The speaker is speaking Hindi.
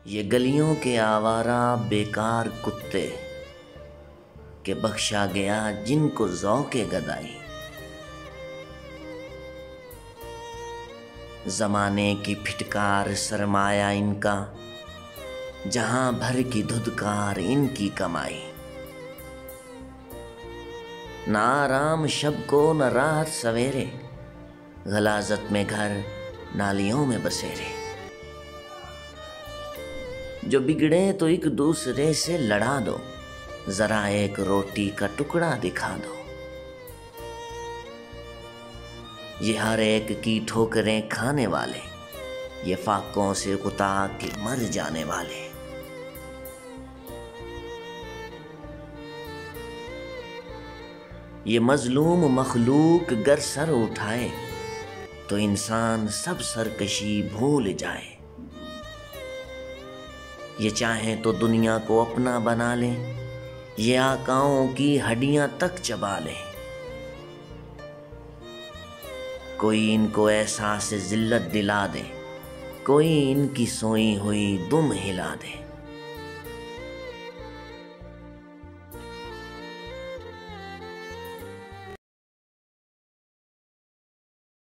ये गलियों के आवारा बेकार कुत्ते के बख्शा गया जिनको ज़ौक़े गदाई। ज़माने की फिटकार सरमाया इनका, जहां भर की धुदकार इनकी कमाई। ना आराम शब को न राहत सवेरे, गलाजत में घर नालियों में बसेरे। जो बिगड़े तो एक दूसरे से लड़ा दो, जरा एक रोटी का टुकड़ा दिखा दो। ये हर एक की ठोकरें खाने वाले, ये फाकों से कुता के मर जाने वाले। ये मजलूम मखलूक गर सर उठाए तो इंसान सब सरकशी भूल जाए। ये चाहें तो दुनिया को अपना बना लें, ये आकाओं की हड्डियां तक चबा लें। कोई इनको एहसास ज़िल्लत दिला दे, कोई इनकी सोई हुई दुम हिला दे।